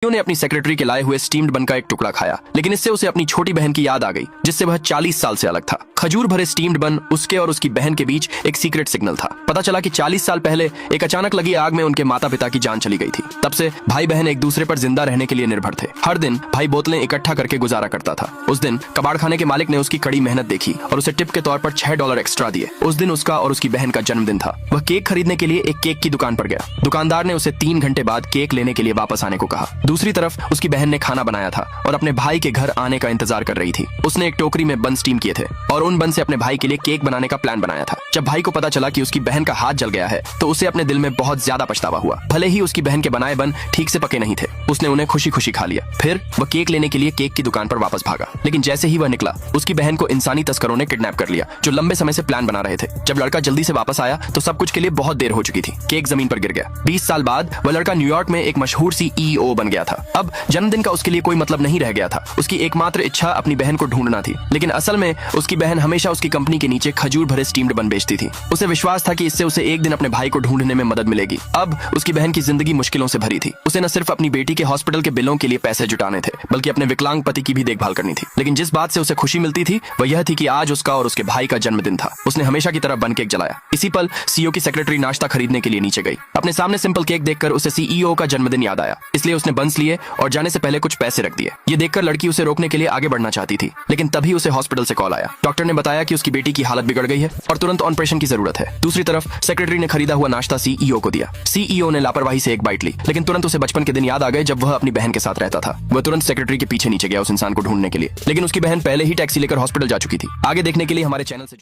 ने अपनी सेक्रेटरी के लाए हुए स्टीम्ड बन का एक टुकड़ा खाया, लेकिन इससे उसे अपनी छोटी बहन की याद आ गई जिससे वह 40 साल से अलग था। खजूर भरे स्टीम्ड बन उसके और उसकी बहन के बीच एक सीक्रेट सिग्नल था। पता चला कि 40 साल पहले एक अचानक लगी आग में उनके माता पिता की जान चली गई थी। तब से भाई बहन एक दूसरे पर जिंदा रहने के लिए निर्भर थे। हर दिन भाई बोतलें इकट्ठा करके गुजारा करता था। उस दिन कबाड़ खाने के मालिक ने उसकी कड़ी मेहनत देखी और उसे टिप के तौर पर $6 एक्स्ट्रा दिए। उस दिन उसका और उसकी बहन का जन्मदिन था। वह केक खरीदने के लिए एक केक की दुकान पर गया। दुकानदार ने उसे 3 घंटे बाद केक लेने के लिए वापस आने को कहा। दूसरी तरफ उसकी बहन ने खाना बनाया था और अपने भाई के घर आने का इंतजार कर रही थी। उसने एक टोकरी में बन स्टीम किए थे और उन बन से अपने भाई के लिए केक बनाने का प्लान बनाया था। जब भाई को पता चला कि उसकी बहन का हाथ जल गया है तो उसे अपने दिल में बहुत ज्यादा पछतावा हुआ। भले ही उसकी बहन के बनाए बन ठीक से पके नहीं थे, उसने उन्हें खुशी खुशी खा लिया। फिर वह केक लेने के लिए केक की दुकान पर वापस भागा, लेकिन जैसे ही वह निकला उसकी बहन को इंसानी तस्करों ने किडनैप कर लिया जो लंबे समय से प्लान बना रहे थे। जब लड़का जल्दी से वापस आया तो सब कुछ के लिए बहुत देर हो चुकी थी। केक जमीन पर गिर गया। 20 साल बाद वह लड़का न्यूयॉर्क में एक मशहूर CEO बन गया था। अब जन्मदिन का उसके लिए कोई मतलब नहीं रह गया था। उसकी एकमात्र इच्छा अपनी बहन को ढूंढना थी, लेकिन असल में उसकी बहन हमेशा उसकी कंपनी के नीचे खजूर भरे स्टीम्ड बन बेचती थी। उसे विश्वास था कि इससे उसे एक दिन अपने भाई को ढूंढने में मदद मिलेगी। अब उसकी बहन की जिंदगी मुश्किलों से भरी थी। उसे न सिर्फ अपनी बेटी के हॉस्पिटल के बिलों के लिए पैसे जुटाने थे, बल्कि अपने विकलांग पति की भी देखभाल करनी थी। लेकिन जिस बात से उसे खुशी मिलती थी वह यह थी कि आज उसका और उसके भाई का जन्मदिन था। उसने हमेशा की तरह बन केक जलाया। इसी पल CEO की सेक्रेटरी नाश्ता खरीदने के लिए नीचे गई। अपने सामने सिंपल केक देखकर उसे CEO का जन्मदिन याद आया, इसलिए उसने बंस लिए और जाने से पहले कुछ पैसे रख दिए। ये देखकर लड़की उसे रोकने के लिए आगे बढ़ना चाहती थी, लेकिन तभी उसे हॉस्पिटल से कॉल आया। डॉक्टर ने बताया कि उसकी बेटी की हालत बिगड़ गई है और तुरंत ऑपरेशन की जरूरत है। दूसरी तरफ सेक्रेटरी ने खरीदा हुआ नाश्ता CEO को दिया। CEO ने लापरवाही से एक बाइट ली, लेकिन तुरंत उसे बचपन के दिन याद आ गए जब वह अपनी बहन के साथ रहता था। वह तुरंत सेक्रेटरी के पीछे नीचे गया उस इंसान को ढूंढने के लिए, लेकिन उसकी बहन पहले ही टैक्सी लेकर हॉस्पिटल जा चुकी थी। आगे देखने के लिए हमारे चैनल से